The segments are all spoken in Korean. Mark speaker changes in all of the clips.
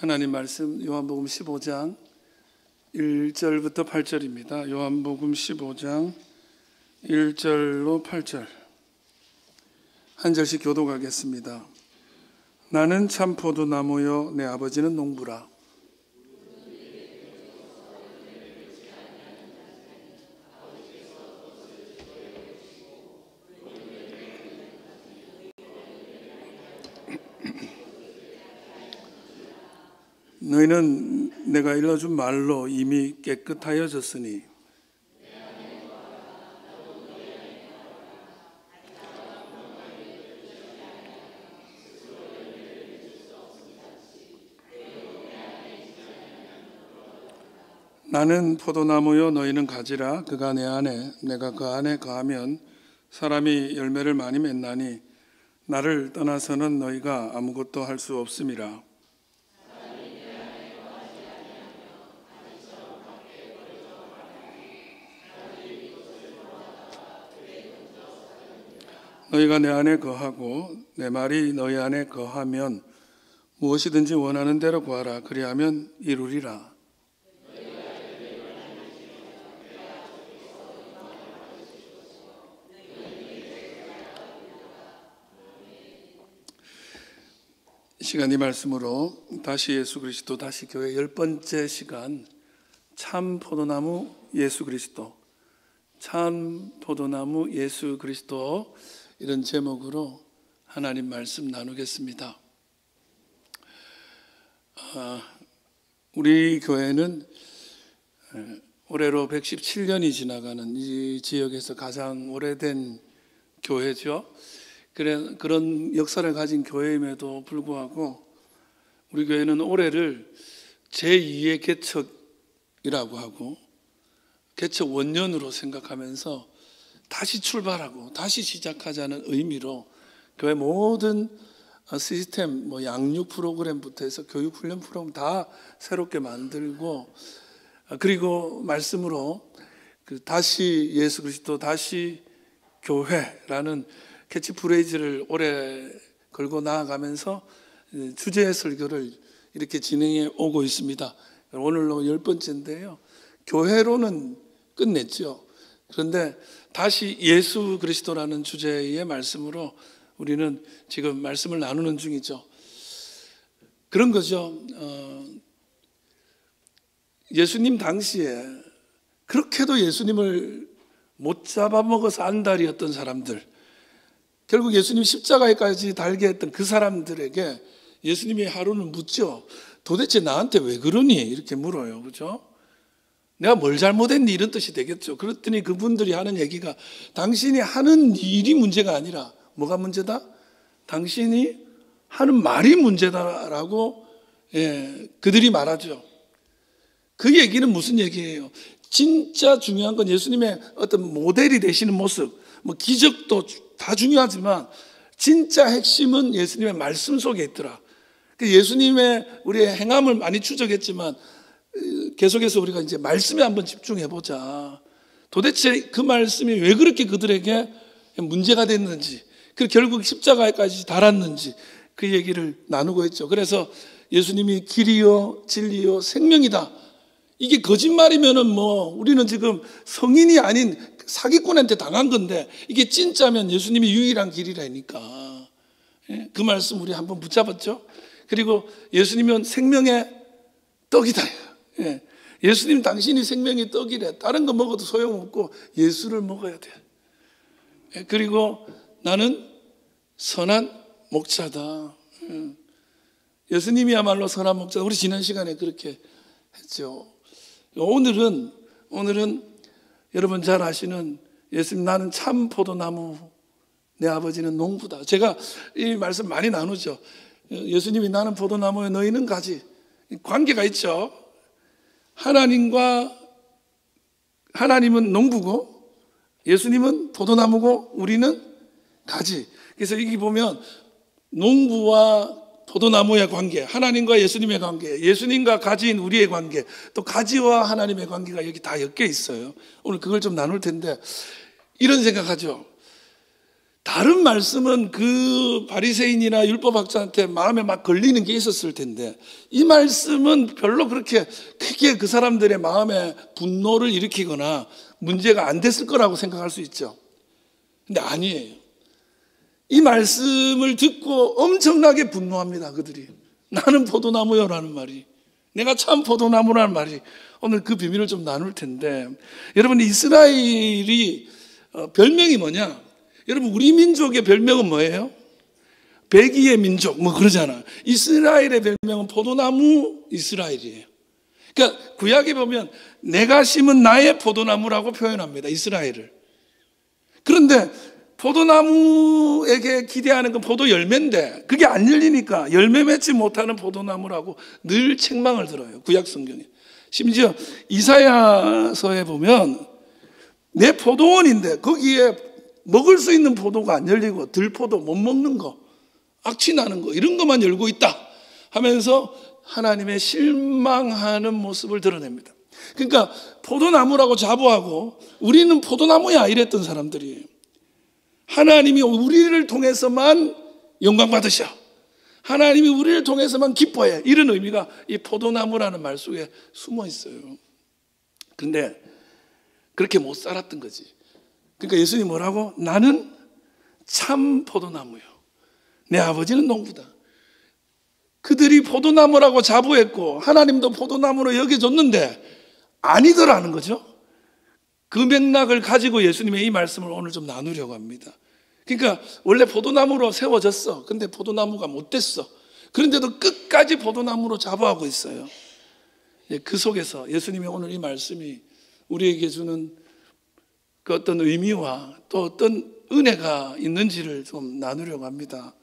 Speaker 1: 하나님 말씀 요한복음 15장 1절부터 8절입니다. 요한복음 15장 1절로 8절 한 절씩 교독하겠습니다. 나는 참 포도나무요 내 아버지는 농부라. 너희는 내가 일러준 말로 이미 깨끗하여졌으니 나는 포도나무요 너희는 가지라. 그가 내 안에 내가 그 안에 거하면 사람이 열매를 많이 맺나니 나를 떠나서는 너희가 아무것도 할 수 없음이라. 너희가 내 안에 거하고 내 말이 너희 안에 거하면 무엇이든지 원하는 대로 구하라. 그리하면 이루리라. 이 시간 이 말씀으로 다시 예수 그리스도, 다시 교회 10번째 시간, 참 포도나무 예수 그리스도, 참 포도나무 예수 그리스도, 이런 제목으로 하나님 말씀 나누겠습니다. 우리 교회는 올해로 117년이 지나가는 이 지역에서 가장 오래된 교회죠. 그런 역사를 가진 교회임에도 불구하고 우리 교회는 올해를 제2의 개척이라고 하고 개척 원년으로 생각하면서 다시 출발하고 다시 시작하자는 의미로 교회 모든 시스템, 양육 프로그램부터 해서 교육 훈련 프로그램 다 새롭게 만들고, 그리고 말씀으로 다시 예수 그리스도, 다시 교회라는 캐치프레이즈를 오래 걸고 나아가면서 주제 설교를 이렇게 진행해 오고 있습니다. 오늘로 10번째인데요. 교회로는 끝냈죠. 그런데 다시 예수 그리스도라는 주제의 말씀으로 우리는 지금 말씀을 나누는 중이죠. 그런 거죠. 예수님 당시에 그렇게도 예수님을 못 잡아먹어서 안달이었던 사람들, 결국 예수님 십자가에까지 달게 했던 그 사람들에게 예수님이 하루는 묻죠. 도대체 나한테 왜 그러니? 이렇게 물어요. 그렇죠? 내가 뭘 잘못했니? 이런 뜻이 되겠죠. 그랬더니 그분들이 하는 얘기가 당신이 하는 일이 문제가 아니라 뭐가 문제다? 당신이 하는 말이 문제다라고 그들이 말하죠. 그 얘기는 무슨 얘기예요? 진짜 중요한 건 예수님의 어떤 모델이 되시는 모습, 기적도 다 중요하지만 진짜 핵심은 예수님의 말씀 속에 있더라. 예수님의 우리의 행함을 많이 추적했지만 계속해서 우리가 이제 말씀에 한번 집중해 보자. 도대체 그 말씀이 왜 그렇게 그들에게 문제가 됐는지, 그 결국 십자가에까지 달았는지 그 얘기를 나누고 있죠. 그래서 예수님이 길이요 진리요 생명이다. 이게 거짓말이면은 우리는 지금 성인이 아닌 사기꾼한테 당한 건데 이게 진짜면 예수님이 유일한 길이라니까. 그 말씀 우리 한번 붙잡았죠. 그리고 예수님은 생명의 떡이다. 예수님 당신이 생명의 떡이래. 다른 거 먹어도 소용없고 예수를 먹어야 돼. 그리고 나는 선한 목자다. 예수님이야말로 선한 목자다. 우리 지난 시간에 그렇게 했죠. 오늘은 여러분 잘 아시는 예수님, 나는 참 포도나무 내 아버지는 농부다. 제가 이 말씀 많이 나누죠. 예수님이 나는 포도나무에 너희는 가지. 관계가 있죠. 하나님은 농부고 예수님은 포도나무고 우리는 가지. 그래서 여기 보면 농부와 포도나무의 관계, 하나님과 예수님의 관계, 예수님과 가지인 우리의 관계, 또 가지와 하나님의 관계가 여기 다 엮여 있어요. 오늘 그걸 좀 나눌 텐데 이런 생각하죠. 다른 말씀은 그 바리새인이나 율법학자한테 마음에 막 걸리는 게 있었을 텐데 이 말씀은 별로 그렇게 크게 그 사람들의 마음에 분노를 일으키거나 문제가 안 됐을 거라고 생각할 수 있죠. 근데 아니에요. 이 말씀을 듣고 엄청나게 분노합니다. 그들이. 나는 포도나무요라는 말이, 내가 참 포도나무라는 말이, 오늘 그 비밀을 좀 나눌 텐데, 여러분, 이스라엘이 별명이 뭐냐? 여러분, 우리 민족의 별명은 뭐예요? 백의의 민족 뭐 그러잖아. 이스라엘의 별명은 포도나무 이스라엘이에요. 그러니까 구약에 보면 내가 심은 나의 포도나무라고 표현합니다. 이스라엘을. 그런데 포도나무에게 기대하는 건 포도 열매인데 그게 안 열리니까 열매 맺지 못하는 포도나무라고 늘 책망을 들어요. 구약 성경에. 심지어 이사야서에 보면 내 포도원인데 거기에 먹을 수 있는 포도가 안 열리고 들포도 못 먹는 거, 악취나는 거 이런 것만 열고 있다 하면서 하나님의 실망하는 모습을 드러냅니다. 그러니까 포도나무라고 자부하고 우리는 포도나무야 이랬던 사람들이에요. 하나님이 우리를 통해서만 영광 받으셔, 하나님이 우리를 통해서만 기뻐해, 이런 의미가 이 포도나무라는 말 속에 숨어 있어요. 그런데 그렇게 못 살았던 거지. 그러니까 예수님이 뭐라고? 나는 참 포도나무요, 내 아버지는 농부다. 그들이 포도나무라고 자부했고 하나님도 포도나무로 여겨줬는데 아니더라는 거죠. 그 맥락을 가지고 예수님의 이 말씀을 오늘 좀 나누려고 합니다. 그러니까 원래 포도나무로 세워졌어. 근데 포도나무가 못 됐어. 그런데도 끝까지 포도나무로 자부하고 있어요. 그 속에서 예수님의 오늘 이 말씀이 우리에게 주는 그 어떤 의미와 또 어떤 은혜가 있는지를 좀 나누려고 합니다.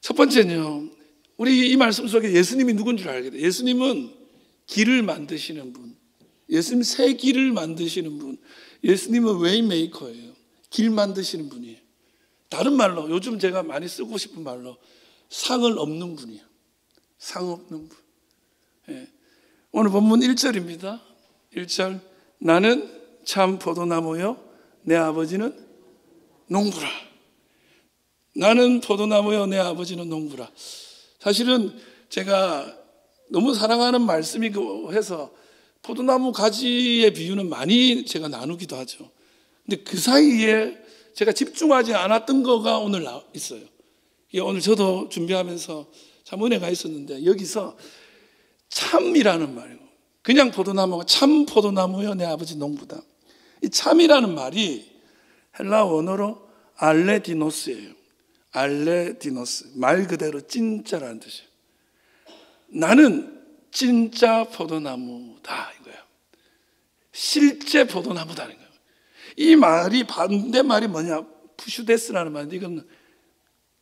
Speaker 1: 첫 번째는요, 우리 이 말씀 속에 예수님이 누군 줄 알게 돼요. 예수님은 길을 만드시는 분, 예수님 새 길을 만드시는 분, 예수님은 웨이메이커예요. 길 만드시는 분이에요. 다른 말로, 요즘 제가 많이 쓰고 싶은 말로 상을 없는 분이에요. 상 없는 분. 예. 오늘 본문 1절입니다. 1절, 나는 참 포도나무요 내 아버지는 농부라. 나는 포도나무요 내 아버지는 농부라. 사실은 제가 너무 사랑하는 말씀이고 해서 포도나무 가지의 비유는 많이 제가 나누기도 하죠. 근데 그 사이에 제가 집중하지 않았던 거가 오늘 있어요. 오늘 저도 준비하면서 참 은혜가 있었는데, 여기서 참이라는 말이고, 그냥 포도나무가 참 포도나무요 내 아버지 농부다. 이 참이라는 말이 헬라 원어로 알레디노스예요. 알레디노스, 말 그대로 진짜라는 뜻이에요. 나는 진짜 포도나무다 이거예요. 실제 포도나무다는 거예요. 이 말이 반대말이 뭐냐? 푸슈데스라는 말인데 이건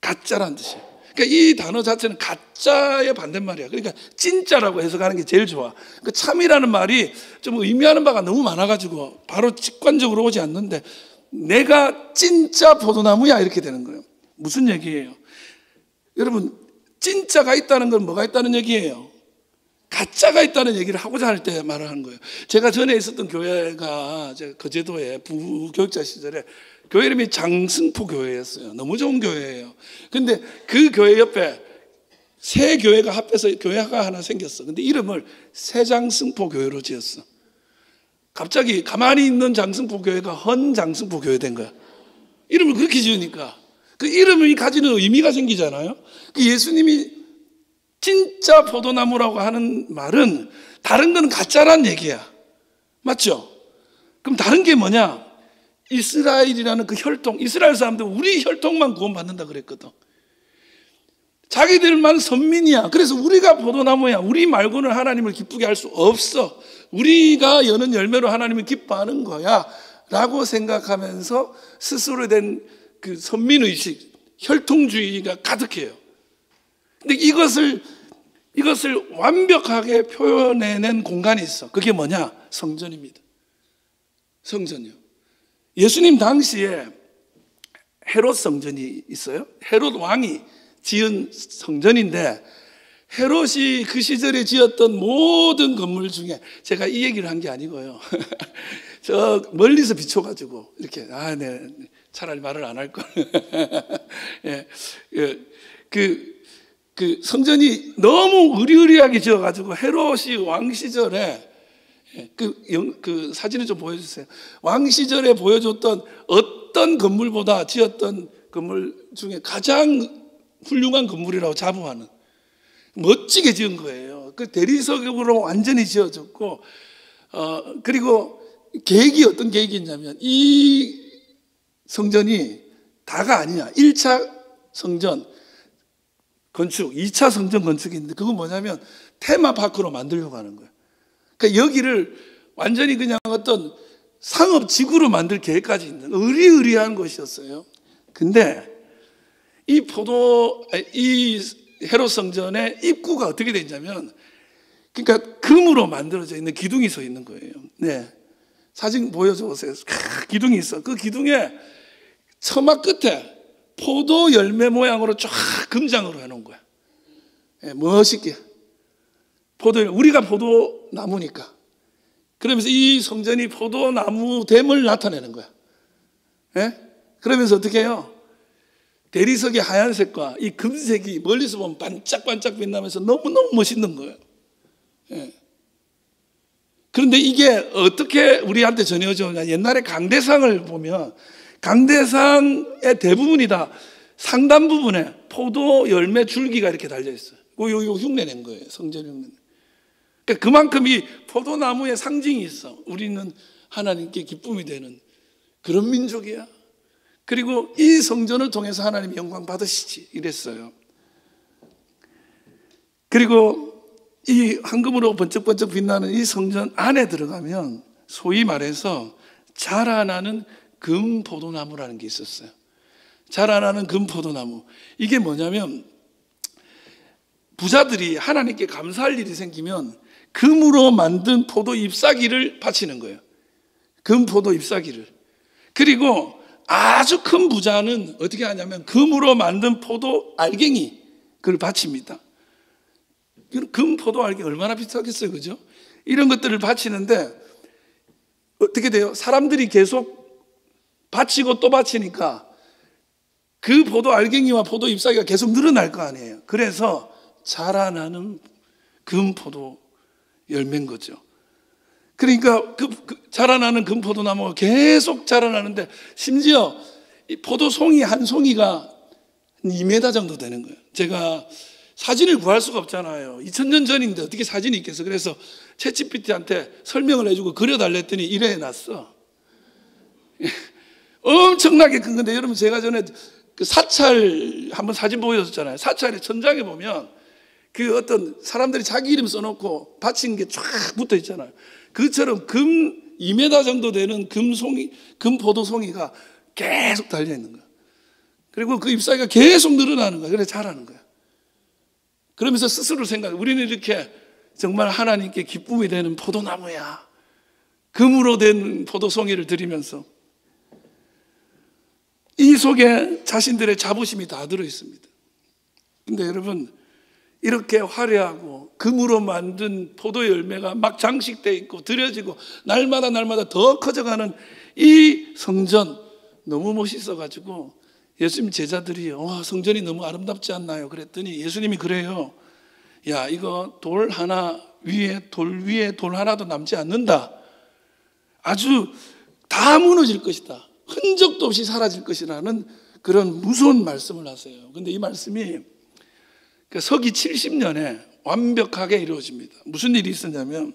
Speaker 1: 가짜라는 뜻이에요. 그러니까 이 단어 자체는 가짜의 반대말이야. 그러니까 진짜라고 해석하는 게 제일 좋아. 그러니까 참이라는 말이 좀 의미하는 바가 너무 많아가지고 바로 직관적으로 오지 않는데, 내가 진짜 포도나무야 이렇게 되는 거예요. 무슨 얘기예요? 여러분, 진짜가 있다는 건 뭐가 있다는 얘기예요? 가짜가 있다는 얘기를 하고자 할 때 말을 하는 거예요. 제가 전에 있었던 교회가 제가 거제도에 부교육자 시절에 교회 이름이 장승포 교회였어요. 너무 좋은 교회예요. 근데 그 교회 옆에 새 교회가 합해서 교회가 하나 생겼어. 근데 이름을 새장승포 교회로 지었어. 갑자기 가만히 있는 장승포 교회가 헌장승포 교회 된 거야. 이름을 그렇게 지으니까 그 이름이 가지는 의미가 생기잖아요. 그 예수님이 진짜 포도나무라고 하는 말은 다른 건 가짜란 얘기야. 맞죠? 그럼 다른 게 뭐냐? 이스라엘이라는 그 혈통, 이스라엘 사람들 우리 혈통만 구원받는다 그랬거든. 자기들만 선민이야. 그래서 우리가 포도나무야. 우리 말고는 하나님을 기쁘게 할 수 없어. 우리가 여는 열매로 하나님을 기뻐하는 거야 라고 생각하면서 스스로 된 그 선민의식, 혈통주의가 가득해요. 근데 이것을 완벽하게 표현해낸 공간이 있어. 그게 뭐냐? 성전입니다. 성전이요. 예수님 당시에 헤롯 성전이 있어요. 헤롯 왕이 지은 성전인데, 헤롯이 그 시절에 지었던 모든 건물 중에, 제가 이 얘기를 한 게 아니고요. 저 멀리서 비춰가지고 이렇게 차라리 말을 안 할 걸. 예, 예, 그 성전이 너무 으리으리하게 지어가지고 헤롯이 왕 시절에 그 사진을 좀 보여주세요. 왕 시절에 보여줬던 어떤 건물보다 지었던 건물 중에 가장 훌륭한 건물이라고 자부하는 멋지게 지은 거예요. 그 대리석으로 완전히 지어졌고, 그리고 계획이 어떤 계획이 있냐면 이 성전이 다가 아니냐. 1차 성전 건축, 2차 성전 건축이 있는데 그건 뭐냐면 테마파크로 만들려고 하는 거예요. 그러니까 여기를 완전히 그냥 어떤 상업지구로 만들 계획까지 있는 의리의리한 것이었어요. 근데 이 헤롯 성전의 입구가 어떻게 되냐면, 그러니까 금으로 만들어져 있는 기둥이 서 있는 거예요. 네, 사진 보여줘 보세요. 기둥이 있어. 그 기둥에 처마 끝에 포도 열매 모양으로 쫙 금장으로 해놓은 거야. 네, 멋있게. 우리가 포도나무니까. 그러면서 이 성전이 포도나무 됨을 나타내는 거야. 네? 그러면서 어떻게 해요? 대리석의 하얀색과 이 금색이 멀리서 보면 반짝반짝 빛나면서 너무너무 멋있는 거예요. 예. 그런데 이게 어떻게 우리한테 전해져 오냐. 옛날에 강대상을 보면 강대상의 대부분이 다 상단 부분에 포도 열매 줄기가 이렇게 달려있어요. 요 흉내낸 거예요. 성전 흉내. 그러니까 그만큼 이 포도나무의 상징이 있어. 우리는 하나님께 기쁨이 되는 그런 민족이야. 그리고 이 성전을 통해서 하나님 영광 받으시지 이랬어요. 그리고 이 황금으로 번쩍번쩍 빛나는 이 성전 안에 들어가면 소위 말해서 자라나는 금포도나무라는 게 있었어요. 자라나는 금포도나무. 이게 뭐냐면 부자들이 하나님께 감사할 일이 생기면 금으로 만든 포도 잎사귀를 바치는 거예요. 금포도 잎사귀를. 그리고 아주 큰 부자는 어떻게 하냐면 금으로 만든 포도 알갱이 그걸 바칩니다. 금 포도 알갱이 얼마나 비싸겠어요, 그죠? 이런 것들을 바치는데 어떻게 돼요? 사람들이 계속 바치고 또 바치니까 그 포도 알갱이와 포도 잎사귀가 계속 늘어날 거 아니에요. 그래서 자라나는 금포도 열매인 거죠. 그러니까 자라나는 금포도나무가 계속 자라나는데 심지어 이 포도송이 한 송이가 2m 정도 되는 거예요. 제가 사진을 구할 수가 없잖아요. 2000년 전인데 어떻게 사진이 있겠어. 그래서 챗GPT한테 설명을 해주고 그려달랬더니 이래 해놨어. 엄청나게 큰 건데, 여러분 제가 전에 그 사찰 한번 사진 보여줬잖아요. 사찰의 천장에 보면 그 어떤 사람들이 자기 이름 써놓고 바친 게 쫙 붙어 있잖아요. 그처럼 금 2m 정도 되는 금포도송이가 계속 달려있는 거야. 그리고 그 잎사귀가 계속 늘어나는 거야. 그래서 자라는 거야. 그러면서 스스로 생각해. 우리는 이렇게 정말 하나님께 기쁨이 되는 포도나무야. 금으로 된 포도송이를 드리면서 이 속에 자신들의 자부심이 다 들어있습니다. 근데 여러분, 이렇게 화려하고 금으로 만든 포도 열매가 막 장식되어 있고 드려지고 날마다 더 커져가는 이 성전 너무 멋있어가지고 예수님 제자들이 성전이 너무 아름답지 않나요? 그랬더니 예수님이 그래요. 야, 이거 돌 위에 돌 하나도 남지 않는다. 아주 다 무너질 것이다. 흔적도 없이 사라질 것이라는 그런 무서운 말씀을 하세요. 근데 이 말씀이 서기 70년에 완벽하게 이루어집니다. 무슨 일이 있었냐면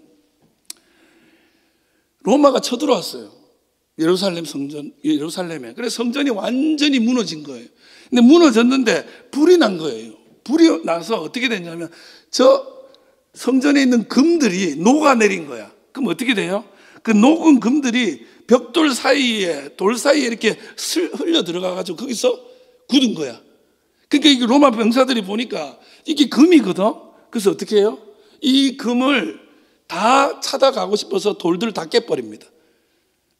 Speaker 1: 로마가 쳐들어왔어요. 예루살렘에. 그래서 성전이 완전히 무너진 거예요. 근데 무너졌는데 불이 난 거예요. 불이 나서 어떻게 됐냐면 저 성전에 있는 금들이 녹아내린 거야. 그럼 어떻게 돼요? 그 녹은 금들이 벽돌 사이에, 돌 사이에 이렇게 흘려 들어가가지고 거기서 굳은 거야. 그러니까 이게 로마 병사들이 보니까 이게 금이거든. 그래서 어떻게 해요? 이 금을 다 찾아가고 싶어서 돌들 다 깨버립니다.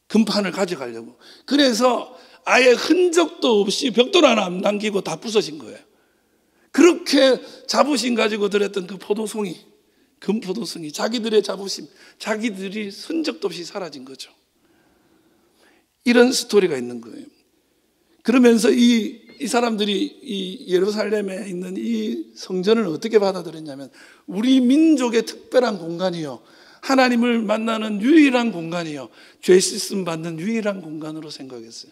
Speaker 1: 금판을 가져가려고. 그래서 아예 흔적도 없이 벽돌 하나 안 남기고 다 부서진 거예요. 그렇게 자부심 가지고 들었던 그 포도송이, 금포도송이, 자기들의 자부심, 자기들이 흔적도 없이 사라진 거죠. 이런 스토리가 있는 거예요. 그러면서 이 사람들이 이 예루살렘에 있는 이 성전을 어떻게 받아들였냐면 우리 민족의 특별한 공간이요, 하나님을 만나는 유일한 공간이요, 죄 씻음 받는 유일한 공간으로 생각했어요.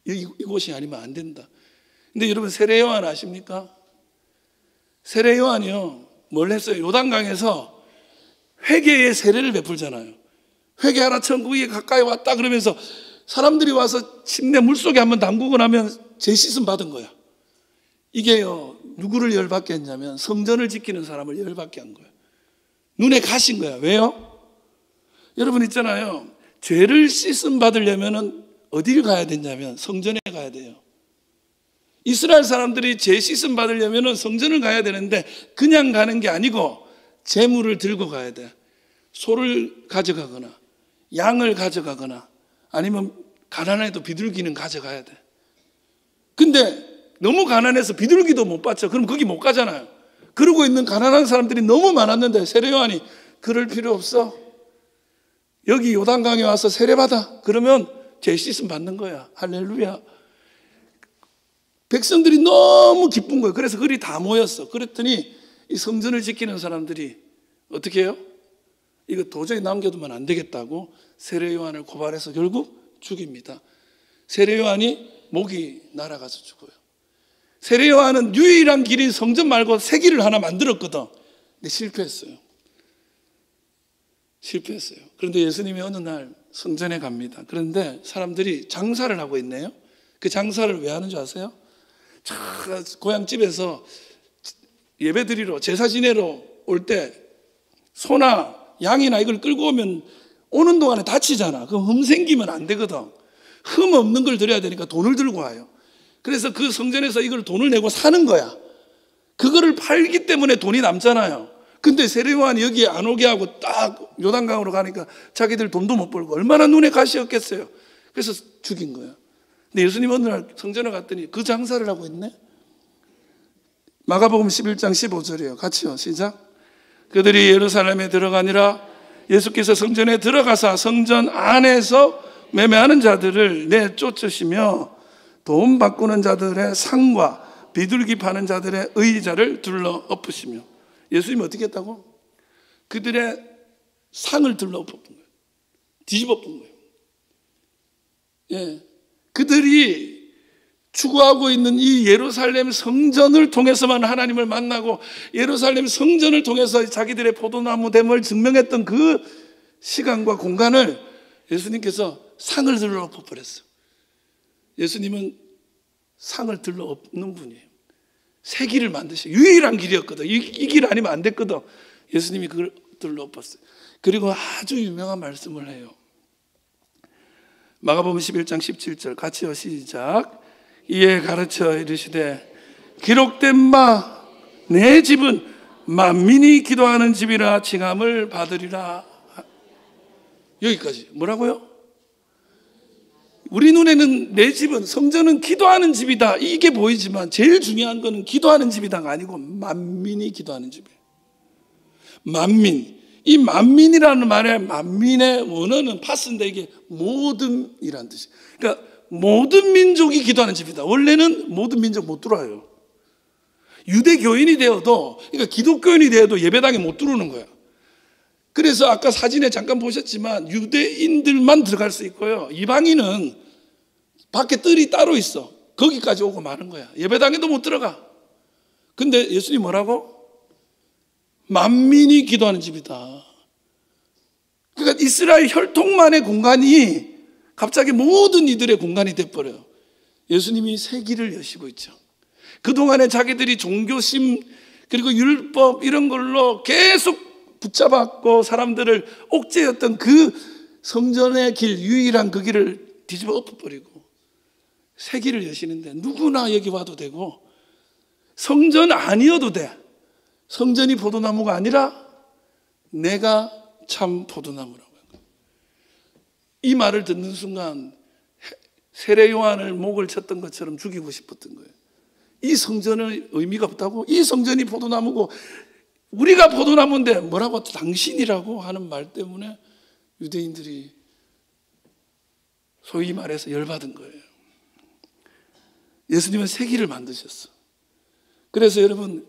Speaker 1: 이곳이 아니면 안 된다. 근데 여러분, 세례 요한 아십니까? 세례 요한이요, 뭘 했어요? 요단강에서 회개의 세례를 베풀잖아요. 회개하라, 천국이 가까이 왔다 그러면서 사람들이 와서 침내 물속에 한번 담그고 나면 죄 씻음 받은 거야. 이게요, 누구를 열받게 했냐면 성전을 지키는 사람을 열받게 한 거예요. 눈에 가신 거야. 왜요? 여러분 있잖아요, 죄를 씻음 받으려면 어디를 가야 되냐면 성전에 가야 돼요. 이스라엘 사람들이 죄 씻음 받으려면 성전을 가야 되는데 그냥 가는 게 아니고 제물을 들고 가야 돼. 소를 가져가거나 양을 가져가거나 아니면 가난해도 비둘기는 가져가야 돼. 근데 너무 가난해서 비둘기도 못 받죠. 그럼 거기 못 가잖아요. 그러고 있는 가난한 사람들이 너무 많았는데 세례 요한이 그럴 필요 없어, 여기 요단강에 와서 세례받아, 그러면 죄 씻음 받는 거야. 할렐루야. 백성들이 너무 기쁜 거예요. 그래서 그리 다 모였어. 그랬더니 이 성전을 지키는 사람들이 어떻게 해요? 이거 도저히 남겨두면 안 되겠다고 세례 요한을 고발해서 결국 죽입니다. 세례 요한이 목이 날아가서 죽어요. 세례 요한은 유일한 길인 성전 말고 새 길을 하나 만들었거든. 근데 실패했어요. 그런데 예수님이 어느 날 성전에 갑니다. 그런데 사람들이 장사를 하고 있네요. 그 장사를 왜 하는 줄 아세요? 고향집에서 예배드리러, 제사 지내러 올 때 소나 양이나 이걸 끌고 오면 오는 동안에 다치잖아. 그럼 흠 생기면 안 되거든. 흠 없는 걸 드려야 되니까 돈을 들고 와요. 그래서 그 성전에서 이걸 돈을 내고 사는 거야. 그거를 팔기 때문에 돈이 남잖아요. 근데 세례 요한이 여기에 안 오게 하고 딱 요단강으로 가니까 자기들 돈도 못 벌고 얼마나 눈에 가시였겠어요. 그래서 죽인 거야. 근데 예수님 어느 날 성전에 갔더니 그 장사를 하고 있네. 마가복음 11장 15절이에요. 같이요, 시작. 그들이 예루살렘에 들어가니라 예수께서 성전에 들어가사 성전 안에서 매매하는 자들을 내쫓으시며 돈 바꾸는 자들의 상과 비둘기 파는 자들의 의자를 둘러 엎으시며. 예수님이 어떻게 했다고? 그들의 상을 둘러 엎은 거예요. 뒤집어 엎은 거예요. 예. 그들이 추구하고 있는 이 예루살렘 성전을 통해서만 하나님을 만나고 예루살렘 성전을 통해서 자기들의 포도나무 됨을 증명했던 그 시간과 공간을 예수님께서 상을 들러 엎어버렸어요. 예수님은 상을 들러 엎는 분이에요. 새 길을 만드셔. 유일한 길이었거든. 이 길 아니면 안 됐거든. 예수님이 그걸 들러 엎었어요. 그리고 아주 유명한 말씀을 해요. 마가복음 11장 17절 같이요, 시작. 이에 가르쳐 이르시되 기록된 바 내 집은 만민이 기도하는 집이라 칭함을 받으리라. 여기까지. 뭐라고요? 우리 눈에는 내 집은, 성전은 기도하는 집이다 이게 보이지만 제일 중요한 거는 기도하는 집이다가 아니고 만민이 기도하는 집이에요. 만민. 이 만민이라는 말의 만민의 원어는 파스인데 이게 모든이라는 뜻이에요. 그러니까 모든 민족이 기도하는 집이다. 원래는 모든 민족 못 들어와요. 유대교인이 되어도, 그러니까 기독교인이 되어도 예배당에 못 들어오는 거야. 그래서 아까 사진에 잠깐 보셨지만 유대인들만 들어갈 수 있고요, 이방인은 밖에 뜰이 따로 있어. 거기까지 오고 마는 거야. 예배당에도 못 들어가. 근데 예수님이 뭐라고? 만민이 기도하는 집이다. 그러니까 이스라엘 혈통만의 공간이 갑자기 모든 이들의 공간이 돼버려요. 예수님이 새 길을 여시고 있죠. 그동안에 자기들이 종교심 그리고 율법 이런 걸로 계속 붙잡았고 사람들을 옥죄였던 그 성전의 길, 유일한 그 길을 뒤집어 엎어버리고 새 길을 여시는데 누구나 여기 와도 되고 성전 아니어도 돼. 성전이 포도나무가 아니라 내가 참 포도나무라고. 이 말을 듣는 순간 세례 요한을 목을 쳤던 것처럼 죽이고 싶었던 거예요. 이 성전은 의미가 없다고? 이 성전이 포도나무고 우리가 포도나무인데 뭐라고 당신이라고 하는 말 때문에 유대인들이 소위 말해서 열받은 거예요. 예수님은 새 길을 만드셨어. 그래서 여러분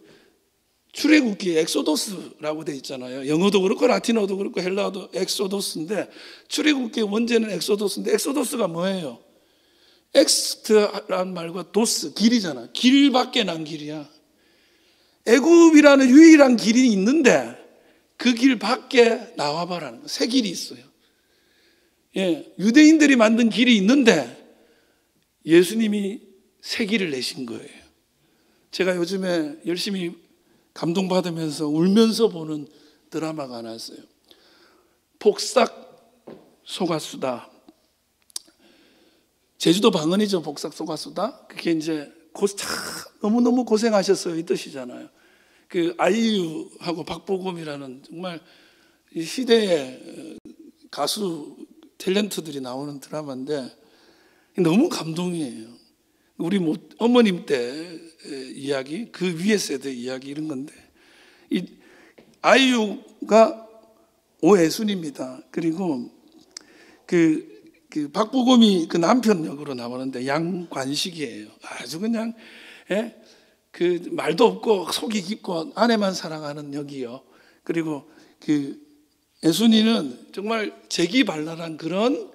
Speaker 1: 출애굽기 엑소도스라고 돼 있잖아요. 영어도 그렇고 라틴어도 그렇고 헬라어도 엑소도스인데 출애굽기 원제는 엑소도스인데 엑소도스가 뭐예요? 엑스트라는 말과 도스, 길이잖아. 길 밖에 난 길이야. 애굽이라는 유일한 길이 있는데 그 길 밖에 나와봐라는 거. 새 길이 있어요. 예, 유대인들이 만든 길이 있는데 예수님이 새 길을 내신 거예요. 제가 요즘에 열심히 감동받으면서 울면서 보는 드라마가 하나 있어요. 복삭 속았수다. 제주도 방언이죠. 복삭 속았수다. 그게 이제 너무너무 고생하셨어요 이 뜻이잖아요. 그 아이유하고 박보검이라는 정말 이 시대의 가수 탤런트들이 나오는 드라마인데 너무 감동이에요. 우리 어머님 때 이야기, 그 위에 세대 이야기 이런 건데 이 아이유가 오애순입니다. 그리고 그 박보검이 그 남편 역으로 나오는데 양관식이에요. 아주 그냥 그 말도 없고 속이 깊고 아내만 사랑하는 역이요. 그리고 그 애순이는 정말 재기발랄한 그런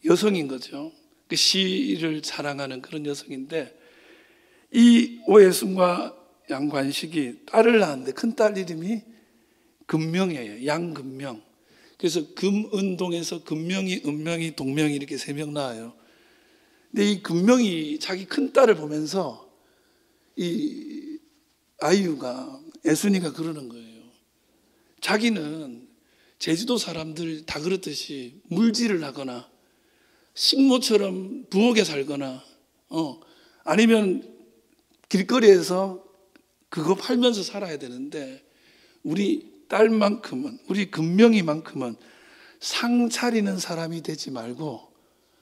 Speaker 1: 여성인 거죠. 그 시를 자랑하는 그런 여성인데 이 오예순과 양관식이 딸을 낳았는데 큰딸 이름이 금명이에요. 양금명. 그래서 금은동에서 금명이, 은명이, 동명이 이렇게 3명 낳아요. 근데 이 금명이 자기 큰딸을 보면서 이 아이유가 애순이가 그러는 거예요. 자기는 제주도 사람들 다 그렇듯이 물질을 하거나 식모처럼 부엌에 살거나 아니면 길거리에서 그거 팔면서 살아야 되는데 우리 딸만큼은 우리 금명이만큼은 상 차리는 사람이 되지 말고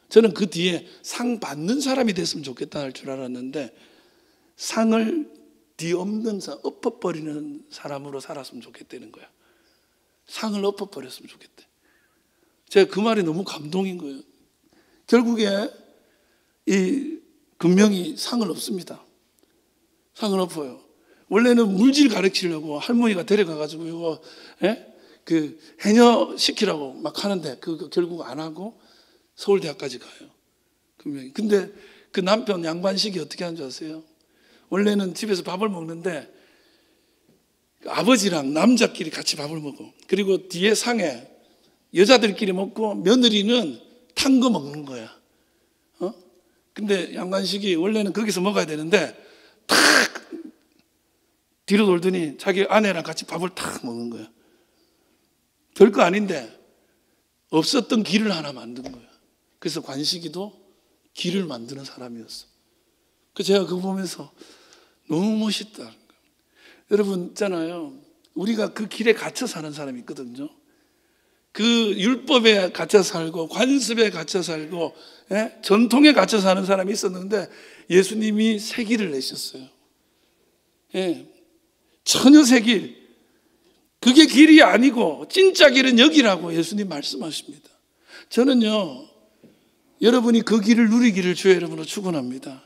Speaker 1: 저는 그 뒤에 상 받는 사람이 됐으면 좋겠다 할 줄 알았는데 상을 뒤엎는 엎어버리는 사람으로 살았으면 좋겠다는 거야. 상을 엎어버렸으면 좋겠대. 제가 그 말이 너무 감동인 거예요. 결국에 이 금명이 상을 엎습니다. 상을 엎어요. 원래는 물질 가르치려고 할머니가 데려가가지고 이거 그 해녀 시키라고 막 하는데 그거 결국 안 하고 서울대학까지 가요. 금명이. 근데 그 남편 양관식이 어떻게 하는 줄 아세요? 원래는 집에서 밥을 먹는데 아버지랑 남자끼리 같이 밥을 먹어. 그리고 뒤에 상에 여자들끼리 먹고 며느리는 탄 거 먹는 거야. 근데 양관식이 원래는 거기서 먹어야 되는데 탁 뒤로 돌더니 자기 아내랑 같이 밥을 탁 먹는 거야. 별거 아닌데 없었던 길을 하나 만든 거야. 그래서 관식이도 길을 만드는 사람이었어. 그래서 제가 그거 보면서 너무 멋있다. 여러분 있잖아요. 우리가 그 길에 갇혀 사는 사람이 있거든요. 그 율법에 갇혀 살고 관습에 갇혀 살고 전통에 갇혀 사는 사람이 있었는데 예수님이 새 길을 내셨어요. 전혀 새 길. 그게 길이 아니고 진짜 길은 여기라고 예수님 말씀하십니다. 저는요 여러분이 그 길을 누리기를 주의 이름으로 축원합니다.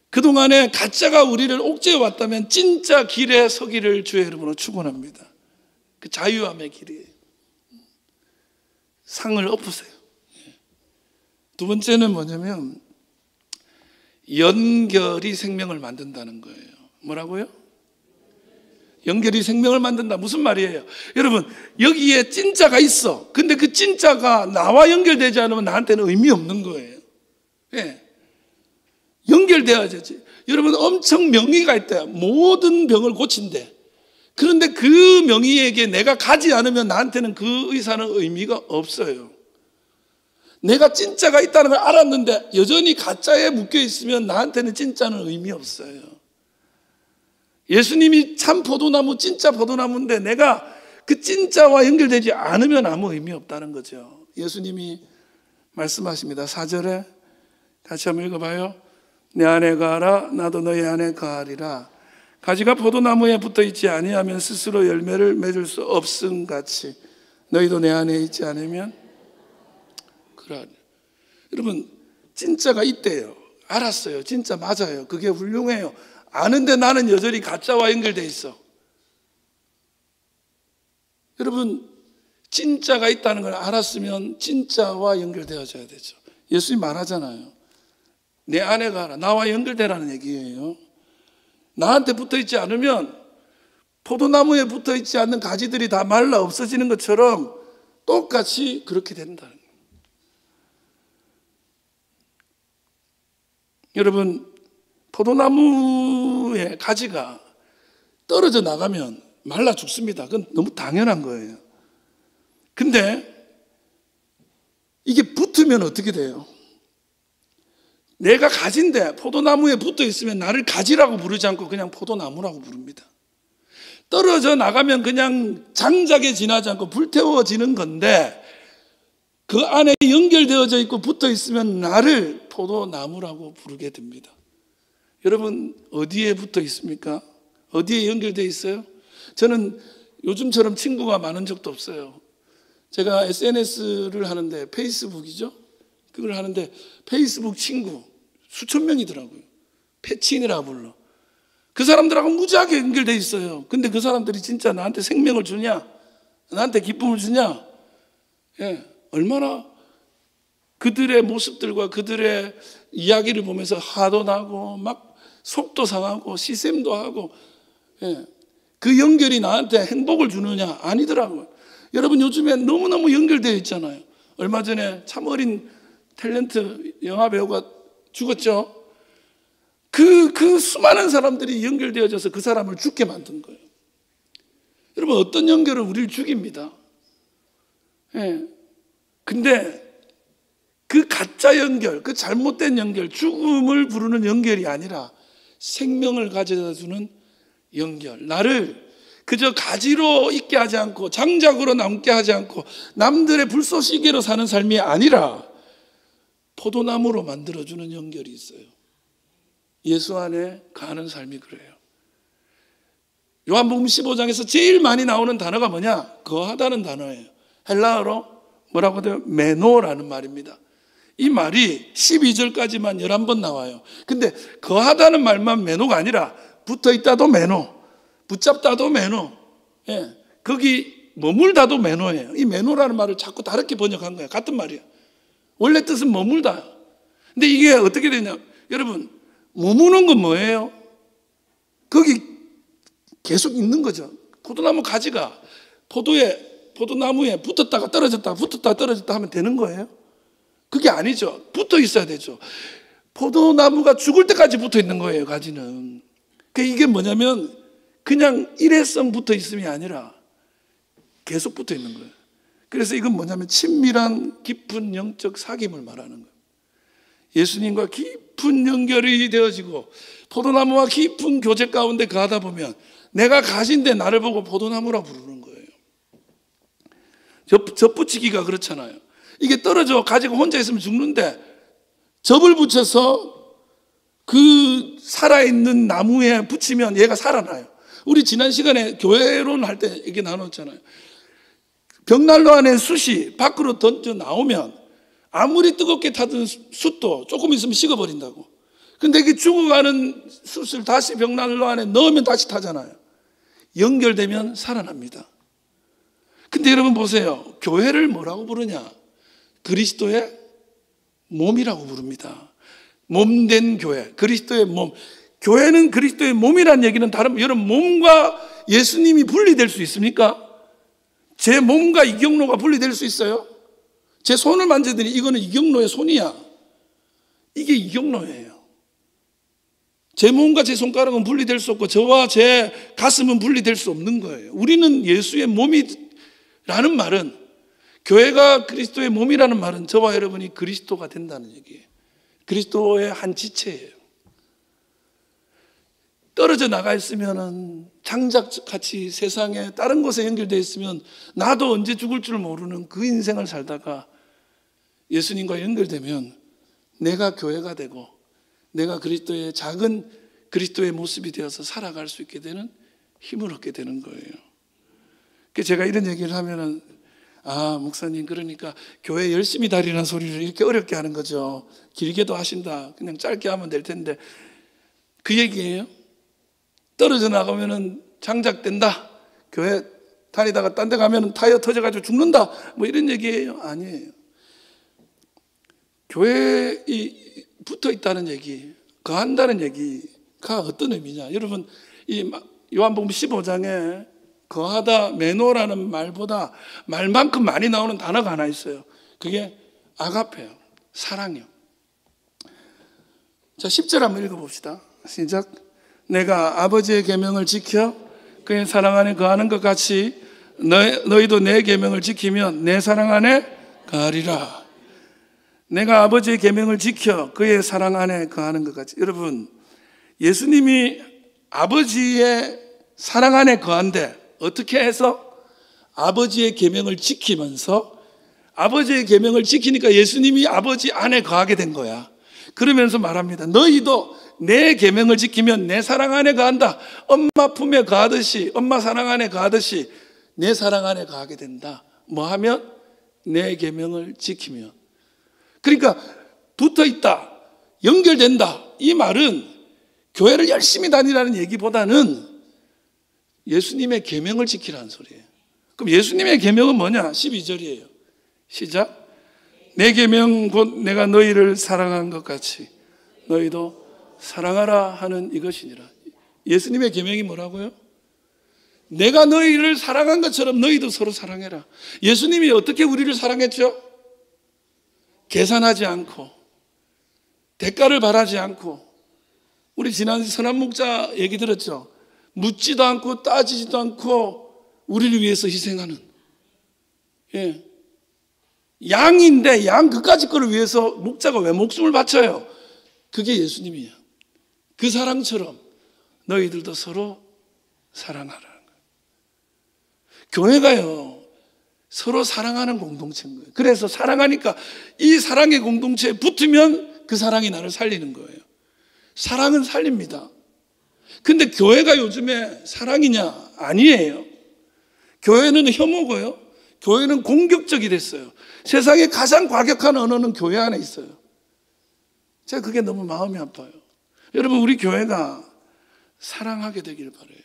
Speaker 1: 그동안에 가짜가 우리를 옥죄해 왔다면 진짜 길에 서기를 주의 이름으로 축원합니다. 그 자유함의 길이에요. 상을 엎으세요. 두 번째는 뭐냐면 연결이 생명을 만든다는 거예요. 뭐라고요? 연결이 생명을 만든다. 무슨 말이에요? 여러분 여기에 진짜가 있어. 근데 그 진짜가 나와 연결되지 않으면 나한테는 의미 없는 거예요. 연결되어야지. 여러분 엄청 명의가 있대요. 모든 병을 고친대. 그런데 그 명의에게 내가 가지 않으면 나한테는 그 의사는 의미가 없어요. 내가 진짜가 있다는 걸 알았는데 여전히 가짜에 묶여 있으면 나한테는 진짜는 의미 없어요. 예수님이 참 포도나무, 진짜 포도나무인데 내가 그 진짜와 연결되지 않으면 아무 의미 없다는 거죠. 예수님이 말씀하십니다. 4절에 같이 한번 읽어봐요. 내 안에 거하라 나도 너희 안에 거하리라. 가지가 포도나무에 붙어있지 아니하면 스스로 열매를 맺을 수 없음 같이 너희도 내 안에 있지 않으면 그러하리. 여러분 진짜가 있대요. 알았어요. 진짜 맞아요. 그게 훌륭해요. 아는데 나는 여전히 가짜와 연결돼 있어. 여러분, 진짜가 있다는 걸 알았으면 진짜와 연결되어져야 되죠. 예수님 말하잖아요. 내 안에 가라. 나와 연결되라는 얘기예요. 나한테 붙어있지 않으면 포도나무에 붙어있지 않는 가지들이 다 말라 없어지는 것처럼 똑같이 그렇게 된다는 거예요. 여러분, 포도나무의 가지가 떨어져 나가면 말라 죽습니다. 그건 너무 당연한 거예요. 근데 이게 붙으면 어떻게 돼요? 내가 가지인데 포도나무에 붙어 있으면 나를 가지라고 부르지 않고 그냥 포도나무라고 부릅니다. 떨어져 나가면 그냥 장작에 지나지 않고 불태워지는 건데 그 안에 연결되어져 있고 붙어 있으면 나를 포도나무라고 부르게 됩니다. 여러분, 어디에 붙어 있습니까? 어디에 연결되어 있어요? 저는 요즘처럼 친구가 많은 적도 없어요. 제가 SNS를 하는데, 페이스북이죠? 그걸 하는데 페이스북 친구 수천 명이더라고요. 패친이라고 불러. 그 사람들하고 무지하게 연결되어 있어요. 근데 그 사람들이 진짜 나한테 생명을 주냐? 나한테 기쁨을 주냐? 예, 얼마나 그들의 모습들과 그들의 이야기를 보면서 화도 나고 막 속도 상하고 시샘도 하고, 예, 그 연결이 나한테 행복을 주느냐? 아니더라고요. 여러분, 요즘에 너무너무 연결되어 있잖아요. 얼마 전에 참 어린 탤런트 영화 배우가 죽었죠. 그 수많은 사람들이 연결되어져서 그 사람을 죽게 만든 거예요. 여러분, 어떤 연결은 우리를 죽입니다. 예. 근데 그 가짜 연결, 그 잘못된 연결, 죽음을 부르는 연결이 아니라 생명을 가져다 주는 연결, 나를 그저 가지로 있게 하지 않고 장작으로 남게 하지 않고 남들의 불쏘시개로 사는 삶이 아니라 포도나무로 만들어주는 연결이 있어요. 예수 안에 가는 삶이 그래요. 요한복음 15장에서 제일 많이 나오는 단어가 뭐냐? 거하다는 단어예요. 헬라어로 뭐라고 돼요? 메노라는 말입니다. 이 말이 12절까지만 11번 나와요. 근데 거하다는 말만 메노가 아니라 붙어있다도 메노, 붙잡다도 메노, 예, 거기 머물다도 메노예요. 이 메노라는 말을 자꾸 다르게 번역한 거예요. 같은 말이에요. 원래 뜻은 머물다. 근데 이게 어떻게 되냐? 여러분, 머무는 건 뭐예요? 거기 계속 있는 거죠. 포도나무 가지가 포도나무에 붙었다가 떨어졌다, 붙었다가 떨어졌다 하면 되는 거예요? 그게 아니죠. 붙어 있어야 되죠. 포도나무가 죽을 때까지 붙어 있는 거예요, 가지는. 이게 뭐냐면 그냥 일회성 붙어 있음이 아니라 계속 붙어 있는 거예요. 그래서 이건 뭐냐면 친밀한 깊은 영적 사귐을 말하는 거예요. 예수님과 깊은 연결이 되어지고 포도나무와 깊은 교제 가운데 가다 보면 내가 가진데 나를 보고 포도나무라 부르는 거예요. 접붙이기가 그렇잖아요. 이게 떨어져 가지고 혼자 있으면 죽는데 접을 붙여서 그 살아있는 나무에 붙이면 얘가 살아나요. 우리 지난 시간에 교회론 할 때 얘기 나눴잖아요. 벽난로 안에 숯이 밖으로 던져 나오면 아무리 뜨겁게 타던 숯도 조금 있으면 식어버린다고. 근데 이게 죽어가는 숯을 다시 벽난로 안에 넣으면 다시 타잖아요. 연결되면 살아납니다. 근데 여러분 보세요. 교회를 뭐라고 부르냐? 그리스도의 몸이라고 부릅니다. 몸된 교회, 그리스도의 몸. 교회는 그리스도의 몸이라는 얘기는 다른, 여러분 몸과 예수님이 분리될 수 있습니까? 제 몸과 이경로가 분리될 수 있어요? 제 손을 만지더니 이거는 이경로의 손이야. 이게 이경로예요. 제 몸과 제 손가락은 분리될 수 없고 저와 제 가슴은 분리될 수 없는 거예요. 우리는 예수의 몸이라는 말은, 교회가 그리스도의 몸이라는 말은 저와 여러분이 그리스도가 된다는 얘기예요. 그리스도의 한 지체예요. 떨어져 나가 있으면 장작같이 세상에 다른 곳에 연결되어 있으면 나도 언제 죽을 줄 모르는 그 인생을 살다가 예수님과 연결되면 내가 교회가 되고 내가 그리스도의 작은 그리스도의 모습이 되어서 살아갈 수 있게 되는 힘을 얻게 되는 거예요. 제가 이런 얘기를 하면은 아, 목사님, 그러니까 교회 열심히 다니라는 소리를 이렇게 어렵게 하는 거죠. 길게도 하신다. 그냥 짧게 하면 될 텐데. 그 얘기예요. 떨어져 나가면은 장작된다. 교회 다니다가 딴 데 가면은 타이어 터져가지고 죽는다. 뭐 이런 얘기예요? 아니에요. 교회에 붙어 있다는 얘기, 거한다는 얘기가 어떤 의미냐? 여러분, 이 요한복음 15장에 거하다, 매노라는 말보다 말만큼 많이 나오는 단어가 하나 있어요. 그게 아가페요. 사랑이요. 자, 10절 한번 읽어봅시다. 시작. 내가 아버지의 계명을 지켜 그의 사랑 안에 거하는 것 같이 너희도 내 계명을 지키면 내 사랑 안에 거하리라. 내가 아버지의 계명을 지켜 그의 사랑 안에 거하는 것 같이. 여러분, 예수님이 아버지의 사랑 안에 거한데 어떻게 해서? 아버지의 계명을 지키면서, 아버지의 계명을 지키니까 예수님이 아버지 안에 거하게 된 거야. 그러면서 말합니다. 너희도 내 계명을 지키면 내 사랑 안에 거한다. 엄마 품에 거하듯이, 엄마 사랑 안에 거하듯이 내 사랑 안에 거하게 된다. 뭐 하면? 내 계명을 지키면. 그러니까 붙어 있다, 연결된다. 이 말은 교회를 열심히 다니라는 얘기보다는 예수님의 계명을 지키라는 소리예요. 그럼 예수님의 계명은 뭐냐? 12절이에요. 시작. 내 계명 곧 내가 너희를 사랑한 것 같이 너희도 사랑하라 하는 이것이니라. 예수님의 계명이 뭐라고요? 내가 너희를 사랑한 것처럼 너희도 서로 사랑해라. 예수님이 어떻게 우리를 사랑했죠? 계산하지 않고, 대가를 바라지 않고. 우리 지난 선한 목자 얘기 들었죠? 묻지도 않고 따지지도 않고 우리를 위해서 희생하는. 예. 양인데 양 그까짓 거를 위해서 목자가 왜 목숨을 바쳐요? 그게 예수님이야. 그 사랑처럼 너희들도 서로 사랑하라는 거예요. 교회가요, 서로 사랑하는 공동체인 거예요. 그래서 사랑하니까 이 사랑의 공동체에 붙으면 그 사랑이 나를 살리는 거예요. 사랑은 살립니다. 근데 교회가 요즘에 사랑이냐? 아니에요. 교회는 혐오고요. 교회는 공격적이 됐어요. 세상에 가장 과격한 언어는 교회 안에 있어요. 제가 그게 너무 마음이 아파요. 여러분, 우리 교회가 사랑하게 되길 바라요.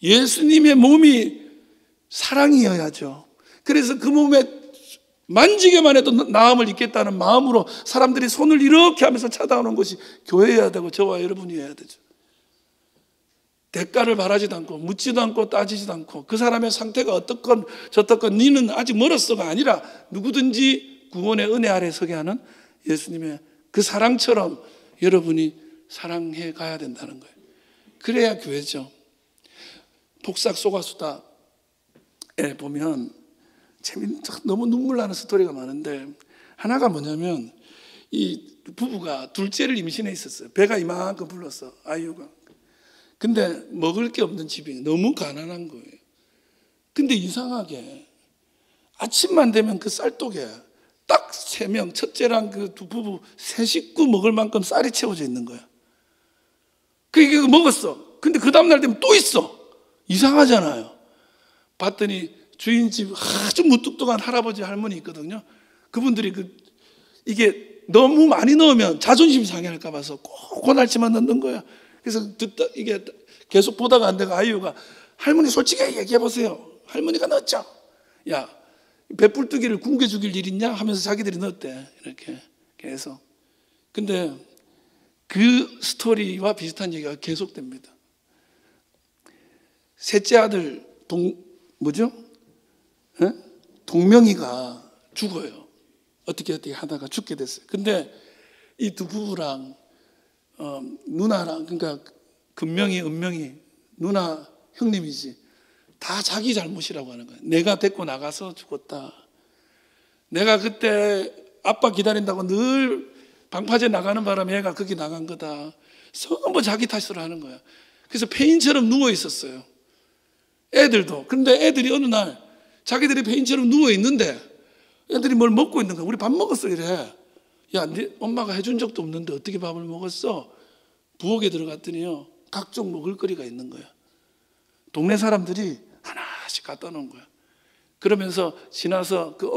Speaker 1: 예수님의 몸이 사랑이어야죠. 그래서 그 몸에 만지기만 해도 나음을 입겠다는 마음으로 사람들이 손을 이렇게 하면서 찾아오는 것이 교회여야 되고 저와 여러분이어야 되죠. 대가를 바라지도 않고 묻지도 않고 따지지도 않고 그 사람의 상태가 어떻건 저떻건 니는 아직 멀었어가 아니라 누구든지 구원의 은혜 아래 서게 하는 예수님의 그 사랑처럼 여러분이 사랑해 가야 된다는 거예요. 그래야 교회죠. 폭삭 속았수다에 보면 너무 눈물 나는 스토리가 많은데 하나가 뭐냐면 이 부부가 둘째를 임신해 있었어요. 배가 이만큼 불렀어, 아이유가. 근데 먹을 게 없는 집이 너무 가난한 거예요. 근데 이상하게 아침만 되면 그 쌀독에 딱 3명, 첫째랑 그 두 부부 3식구 먹을 만큼 쌀이 채워져 있는 거야. 그게 먹었어. 근데 그 다음날 되면 또 있어. 이상하잖아요. 봤더니 주인집 아주 무뚝뚝한 할아버지 할머니 있거든요. 그분들이 이게 너무 많이 넣으면 자존심 상해할까 봐서 꼭 고날치만 넣는 거야. 그래서 듣다 이게 계속 보다가 안 되고 아이유가 할머니 솔직히 얘기해 보세요. 할머니가 넣었죠. 야, 배불뚝이를 굶겨 죽일 일 있냐 하면서 자기들이 넣었대. 이렇게 계속. 근데 그 스토리와 비슷한 얘기가 계속됩니다. 셋째 아들 동명이가 죽어요. 어떻게 하다가 죽게 됐어요. 근데 이 두 부부랑 누나랑, 그러니까 금명이, 은명이 누나 형님이지, 다 자기 잘못이라고 하는 거예요. 내가 데리고 나가서 죽었다. 내가 그때 아빠 기다린다고 늘 방파제 나가는 바람에 애가 거기 나간 거다. 전부 자기 탓으로 하는 거야. 그래서 폐인처럼 누워 있었어요. 애들도. 근데 애들이 어느 날 자기들이 폐인처럼 누워 있는데 애들이 뭘 먹고 있는 거야. 우리 밥 먹었어 이래. 야, 네 엄마가 해준 적도 없는데 어떻게 밥을 먹었어? 부엌에 들어갔더니요, 각종 먹을거리가 있는 거야. 동네 사람들이 하나씩 갖다 놓은 거야. 그러면서 지나서 그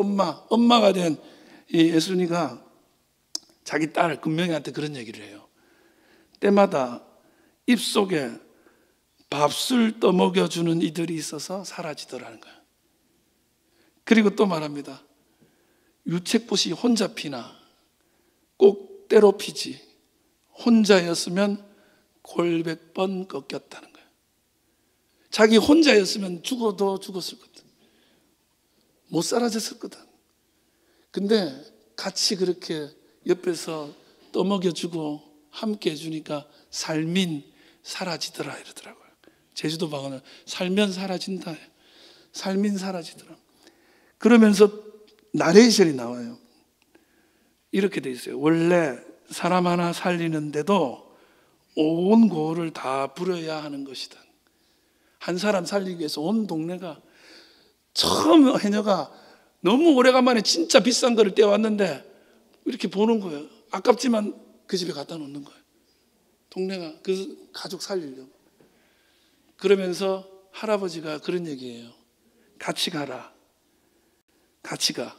Speaker 1: 엄마가 된 이 예순이가 자기 딸 금명이한테 그런 얘기를 해요. 때마다 입속에 밥술 떠먹여주는 이들이 있어서 사라지더라는 거예요. 그리고 또 말합니다. 유책봇이 혼자 피나 꼭 때로 피지 혼자였으면 골백번 꺾였다는 거예요. 자기 혼자였으면 죽어도 죽었을 거다. 못 사라졌을 거다. 근데 같이 그렇게 옆에서 떠먹여주고 함께 해주니까 살민 사라지더라 이러더라고요. 제주도 방언은 살면 사라진다. 살민 사라지더라. 그러면서 나레이션이 나와요. 이렇게 돼 있어요. 원래 사람 하나 살리는데도 온 고을을 다 부려야 하는 것이다. 한 사람 살리기 위해서 온 동네가 처음 해녀가 너무 오래간만에 진짜 비싼 거를 떼왔는데 이렇게 보는 거예요. 아깝지만 그 집에 갖다 놓는 거예요. 동네가 그 가족 살리려고. 그러면서 할아버지가 그런 얘기예요. 같이 가라. 같이 가.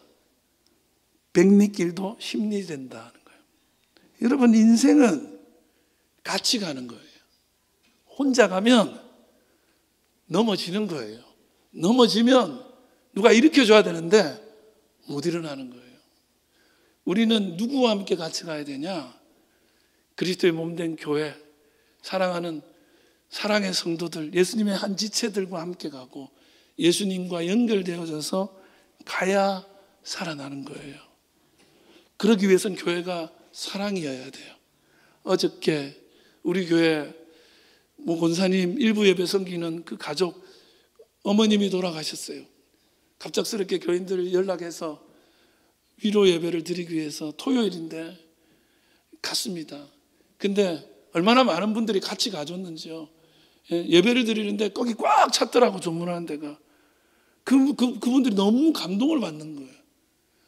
Speaker 1: 백리길도 심리된다 하는 거예요. 여러분 인생은 같이 가는 거예요. 혼자 가면 넘어지는 거예요. 넘어지면 누가 일으켜줘야 되는데 못 일어나는 거예요. 우리는 누구와 함께 같이 가야 되냐? 그리스도의 몸된 교회, 사랑하는 사랑의 성도들, 예수님의 한 지체들과 함께 가고 예수님과 연결되어져서 가야 살아나는 거예요. 그러기 위해서는 교회가 사랑이어야 돼요. 어저께 우리 교회 모 권사님 일부 예배 섬기는 그 가족 어머님이 돌아가셨어요. 갑작스럽게 교인들 연락해서 위로 예배를 드리기 위해서 토요일인데 갔습니다. 근데 얼마나 많은 분들이 같이 가줬는지요. 예배를 드리는데 거기 꽉 찼더라고. 조문하는 데가. 그분들이 너무 감동을 받는 거예요.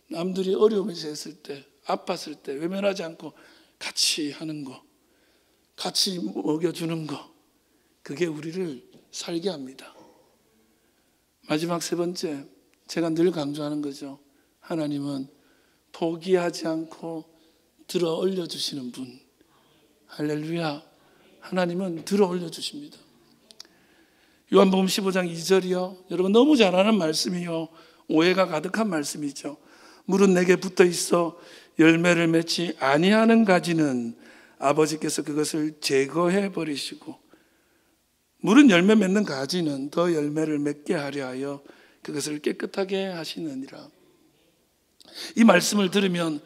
Speaker 1: 남들이 어려움에 처했을 때, 아팠을 때 외면하지 않고 같이 하는 거, 같이 먹여주는 거, 그게 우리를 살게 합니다. 마지막 세 번째, 제가 늘 강조하는 거죠. 하나님은 포기하지 않고 들어 올려주시는 분. 할렐루야. 하나님은 들어 올려주십니다. 요한복음 15장 2절이요. 여러분 너무 잘 아는 말씀이요. 오해가 가득한 말씀이죠. 물은 내게 붙어 있어 열매를 맺지 아니하는 가지는 아버지께서 그것을 제거해 버리시고 물은 열매 맺는 가지는 더 열매를 맺게 하려 하여 그것을 깨끗하게 하시느니라. 이 말씀을 들으면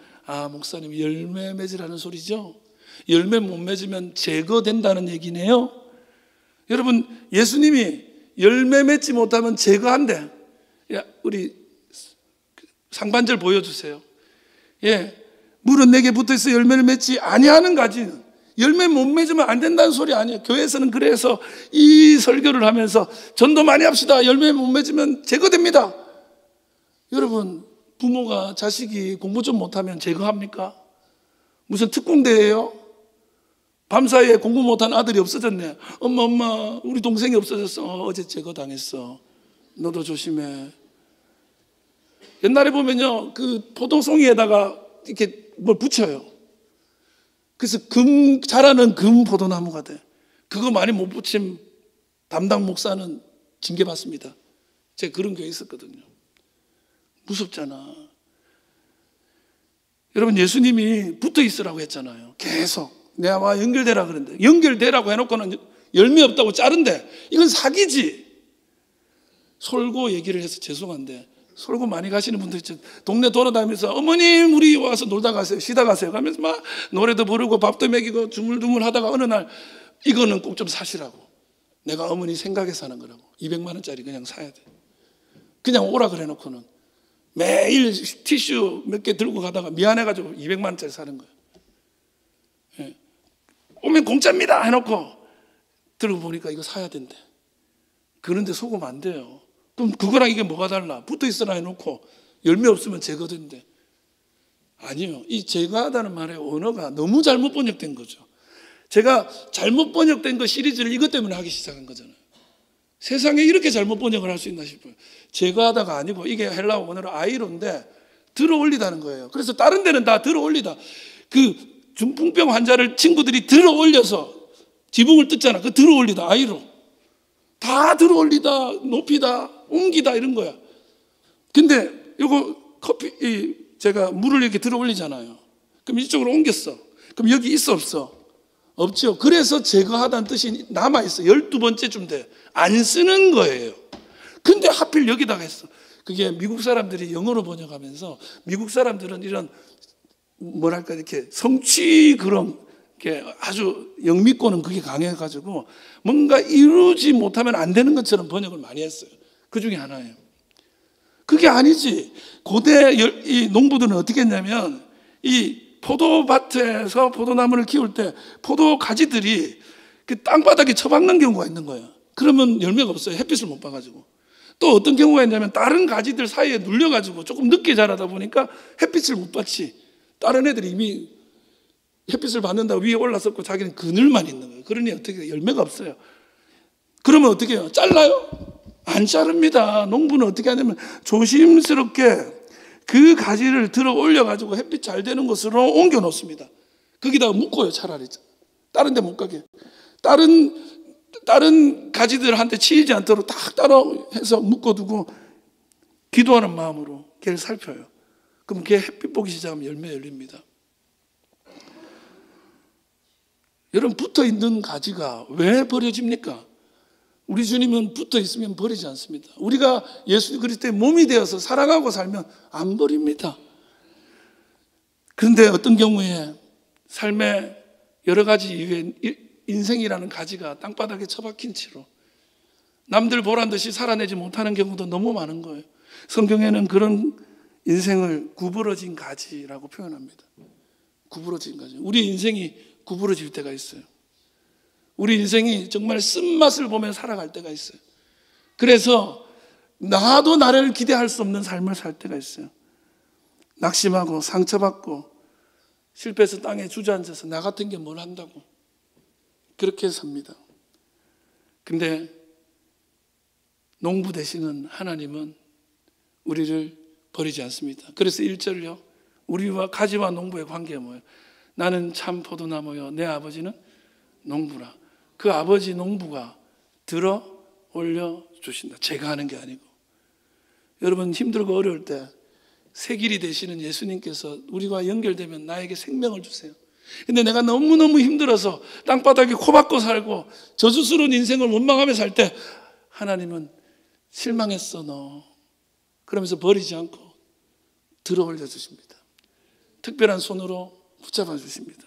Speaker 1: 목사님 열매 맺으라는 소리죠. 열매 못 맺으면 제거된다는 얘기네요. 여러분 예수님이 열매 맺지 못하면 제거한대. 우리 상반절 보여주세요. 물은 내게 붙어있어 열매를 맺지 아니하는 가지는 열매 못 맺으면 안 된다는 소리 아니에요. 교회에서는 그래서 이 설교를 하면서 전도 많이 합시다. 열매 못 맺으면 제거됩니다. 여러분 부모가 자식이 공부 좀 못하면 제거합니까? 무슨 특공대예요? 밤사이에 공부 못한 아들이 없어졌네. 엄마 우리 동생이 없어졌어. 어제 제거당했어. 너도 조심해. 옛날에 보면요 그 포도송이에다가 이렇게 뭘 붙여요. 그래서 자라는 금 포도나무가 돼. 그거 많이 못 붙인 담당 목사는 징계받습니다. 제가 그런 교회 있었거든요. 무섭잖아. 여러분 예수님이 붙어 있으라고 했잖아요. 계속 내와 연결되라 그랬는데 연결되라고 해놓고는 열매 없다고 자른데 이건 사기지. 솔고 얘기를 해서 죄송한데 솔고 많이 가시는 분들 있죠. 동네 돌아다니면서 어머님 우리 와서 놀다 가세요. 쉬다 가세요. 가면서 막 노래도 부르고 밥도 먹이고 주물주물 하다가 어느 날 이거는 꼭 좀 사시라고. 내가 어머니 생각해서 하는 거라고. 200만 원짜리 그냥 사야 돼. 그냥 오라 그래 놓고는 매일 티슈 몇 개 들고 가다가 미안해가지고 200만 원짜리 사는 거예요. 오면 공짜입니다 해놓고 들고 보니까 이거 사야 된대. 그런데 속으면 안 돼요. 그럼 그거랑 이게 뭐가 달라? 붙어 있으라 해놓고 열매 없으면 제거된대. 아니요. 이 제거하다는 말의 언어가 너무 잘못 번역된 거죠. 제가 잘못 번역된 거 시리즈를 이것 때문에 하기 시작한 거잖아요. 세상에 이렇게 잘못 번역을 할 수 있나 싶어요. 제거하다가 아니고 이게 헬라어 원어로 아이로인데 들어 올리다는 거예요. 그래서 다른 데는 다 들어 올리다. 그 중풍병 환자를 친구들이 들어 올려서 지붕을 뜯잖아. 그 들어 올리다 아이로. 다 들어 올리다, 높이다, 옮기다 이런 거야. 근데 이거 제가 물을 이렇게 들어 올리잖아요. 그럼 이쪽으로 옮겼어. 그럼 여기 있어 없어? 없죠. 그래서 제거하다는 뜻이 남아있어. 12번째쯤 돼. 안 쓰는 거예요. 근데 하필 여기다가 했어. 그게 미국 사람들이 영어로 번역하면서 미국 사람들은 이런 뭐랄까 이렇게 성취 그런 게 아주 영미권은 그게 강해가지고 뭔가 이루지 못하면 안 되는 것처럼 번역을 많이 했어요. 그 중에 하나예요. 그게 아니지. 고대 이 농부들은 어떻게 했냐면 이 포도밭에서 포도나무를 키울 때 포도 가지들이 그 땅바닥에 처박는 경우가 있는 거예요. 그러면 열매가 없어요. 햇빛을 못 봐가지고. 또 어떤 경우가 있냐면 다른 가지들 사이에 눌려가지고 조금 늦게 자라다 보니까 햇빛을 못 받지. 다른 애들이 이미 햇빛을 받는다고 위에 올라섰고 자기는 그늘만 있는 거예요. 그러니 어떻게 열매가 없어요. 그러면 어떻게 해요? 잘라요? 안 자릅니다. 농부는 어떻게 하냐면 조심스럽게 그 가지를 들어 올려가지고 햇빛 잘 되는 곳으로 옮겨 놓습니다. 거기다가 묶어요. 차라리 다른 데 못 가게. 다른 가지들한테 치이지 않도록 딱 따라 해서 묶어두고 기도하는 마음으로 걔를 살펴요. 그럼 걔 햇빛 보기 시작하면 열매 열립니다. 여러분, 붙어있는 가지가 왜 버려집니까? 우리 주님은 붙어있으면 버리지 않습니다. 우리가 예수 그리스도의 몸이 되어서 살아가고 살면 안 버립니다. 그런데 어떤 경우에 삶의 여러 가지 이유에 인생이라는 가지가 땅바닥에 처박힌 채로 남들 보란 듯이 살아내지 못하는 경우도 너무 많은 거예요. 성경에는 그런 인생을 구부러진 가지라고 표현합니다. 구부러진 가지. 우리 인생이 구부러질 때가 있어요. 우리 인생이 정말 쓴맛을 보며 살아갈 때가 있어요. 그래서 나도 나를 기대할 수 없는 삶을 살 때가 있어요. 낙심하고 상처받고 실패해서 땅에 주저앉아서 나 같은 게 뭘 한다고 그렇게 삽니다. 근데 농부 되시는 하나님은 우리를 버리지 않습니다. 그래서 1절요. 우리와 가지와 농부의 관계가 뭐예요? 나는 참 포도나무요 내 아버지는 농부라. 그 아버지 농부가 들어 올려주신다. 제가 하는 게 아니고. 여러분, 힘들고 어려울 때 새 길이 되시는 예수님께서 우리와 연결되면 나에게 생명을 주세요. 근데 내가 너무너무 힘들어서 땅바닥에 코박고 살고 저주스러운 인생을 원망하며 살 때 하나님은 실망했어 너. 그러면서 버리지 않고 들어 올려주십니다. 특별한 손으로 붙잡아 주십니다.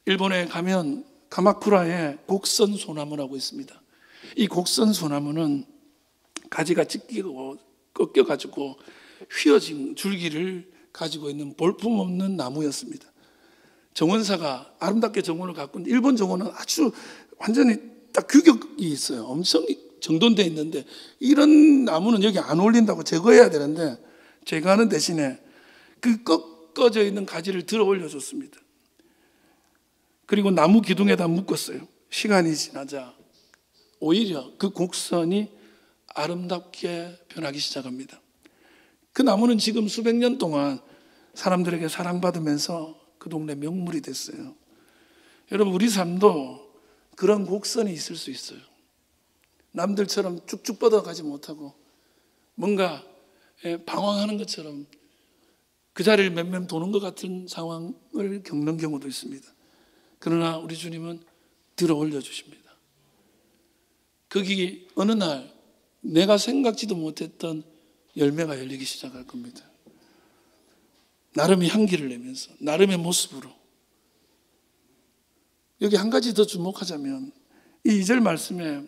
Speaker 1: 일본에 가면 가마쿠라에 곡선 소나무라고 있습니다. 이 곡선 소나무는 가지가 꺾여가지고 휘어진 줄기를 가지고 있는 볼품없는 나무였습니다. 정원사가 아름답게 정원을 가꾼 일본 정원은 아주 완전히 딱 규격이 있어요. 엄청 정돈되어 있는데 이런 나무는 여기 안 어울린다고 제거해야 되는데 제거하는 대신에 그 꺾어져 있는 가지를 들어 올려줬습니다. 그리고 나무 기둥에다 묶었어요. 시간이 지나자 오히려 그 곡선이 아름답게 변하기 시작합니다. 그 나무는 지금 수백 년 동안 사람들에게 사랑받으면서 그 동네 명물이 됐어요. 여러분, 우리 삶도 그런 곡선이 있을 수 있어요. 남들처럼 쭉쭉 뻗어가지 못하고 뭔가 방황하는 것처럼 그 자리를 맴맴 도는 것 같은 상황을 겪는 경우도 있습니다. 그러나 우리 주님은 들어 올려주십니다. 거기 어느 날 내가 생각지도 못했던 열매가 열리기 시작할 겁니다. 나름의 향기를 내면서 나름의 모습으로. 여기 한 가지 더 주목하자면 이 2절 말씀에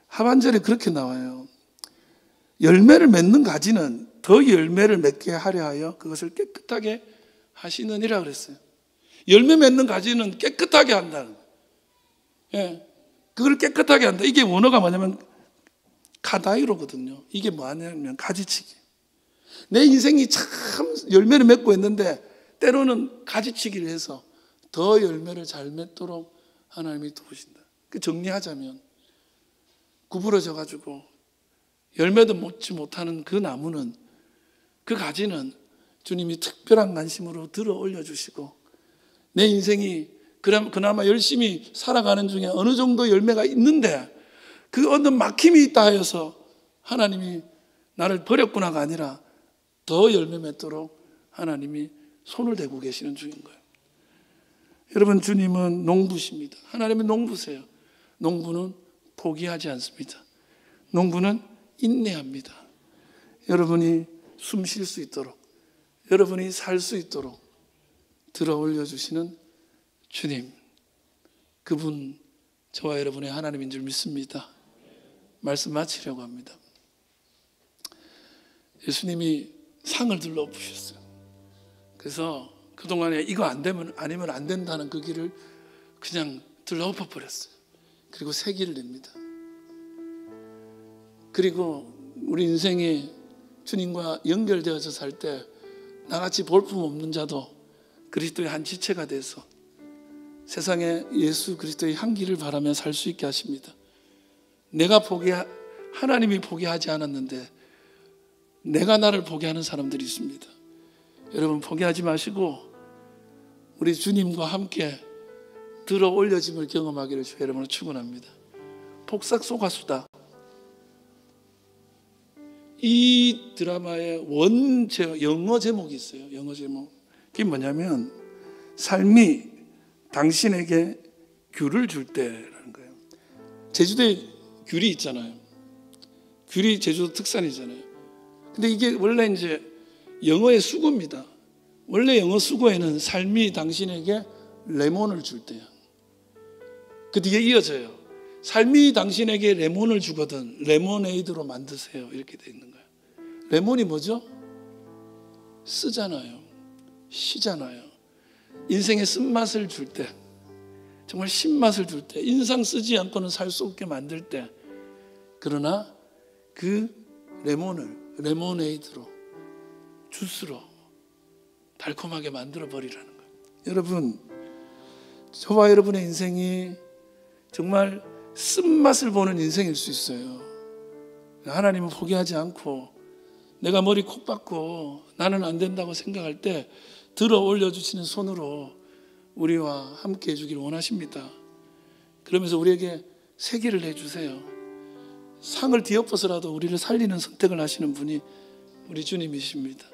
Speaker 1: 하반절에 그렇게 나와요. 열매를 맺는 가지는 더 열매를 맺게 하려 하여 그것을 깨끗하게 하시느니라 그랬어요. 열매 맺는 가지는 깨끗하게 한다는 거예요. 예, 그걸 깨끗하게 한다. 이게 원어가 뭐냐면 카다이로거든요. 이게 뭐냐면 가지치기. 내 인생이 참 열매를 맺고 있는데 때로는 가지치기를 해서 더 열매를 잘 맺도록 하나님이 도우신다. 그 정리하자면 구부러져 가지고 열매도 맺지 못하는 그 나무는, 그 가지는 주님이 특별한 관심으로 들어 올려주시고, 내 인생이 그나마 열심히 살아가는 중에 어느 정도 열매가 있는데 그 어느 막힘이 있다 하여서 하나님이 나를 버렸구나가 아니라 더 열매 맺도록 하나님이 손을 대고 계시는 중인 거예요. 여러분, 주님은 농부십니다. 하나님은 농부세요. 농부는 포기하지 않습니다. 농부는 인내합니다. 여러분이 숨 쉴 수 있도록, 여러분이 살 수 있도록 들어 올려주시는 주님, 그분 저와 여러분의 하나님인 줄 믿습니다. 말씀 마치려고 합니다. 예수님이 상을 들러부셨어요. 그래서 그동안에 이거 아니면 안 된다는 그 길을 그냥 들러엎어 버렸어요. 그리고 새 길을 냅니다. 그리고 우리 인생이 주님과 연결되어서 살 때 나같이 볼품없는 자도 그리스도의 한 지체가 돼서 세상에 예수 그리스도의 향기를 바라며 살 수 있게 하십니다. 하나님이 포기하지 않았는데 내가 나를 포기하는 사람들이 있습니다. 여러분, 포기하지 마시고 우리 주님과 함께 들어 올려짐을 경험하기를 주 여러분을 축원합니다. 폭삭 소가수다. 이 드라마의 영어 제목이 있어요. 영어 제목. 그게 뭐냐면 삶이 당신에게 귤을 줄 때라는 거예요. 제주도에 귤이 있잖아요. 귤이 제주도 특산이잖아요. 근데 이게 원래 이제 영어의 수고입니다. 원래 영어 수고에는 삶이 당신에게 레몬을 줄 때야. 그 뒤에 이어져요. 삶이 당신에게 레몬을 주거든 레모네이드로 만드세요. 이렇게 돼 있는 거예요. 레몬이 뭐죠? 쓰잖아요. 시잖아요. 인생의 쓴맛을 줄 때, 정말 신맛을 줄 때, 인상 쓰지 않고는 살 수 없게 만들 때, 그러나 그 레몬을 레모네이드로, 주스로 달콤하게 만들어 버리라는 거예요. 여러분, 저와 여러분의 인생이 정말 쓴맛을 보는 인생일 수 있어요. 하나님은 포기하지 않고 내가 머리 콕 박고 나는 안 된다고 생각할 때 들어 올려주시는 손으로 우리와 함께 해주길 원하십니다. 그러면서 우리에게 새 길을 내주세요. 상을 뒤엎어서라도 우리를 살리는 선택을 하시는 분이 우리 주님이십니다.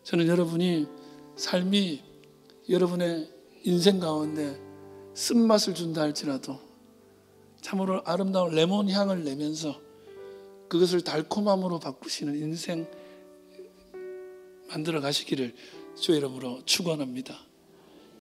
Speaker 1: 저는 여러분이 삶이 여러분의 인생 가운데 쓴맛을 준다 할지라도 참으로 아름다운 레몬 향을 내면서 그것을 달콤함으로 바꾸시는 인생 만들어 가시기를 주의 이름으로 축원합니다.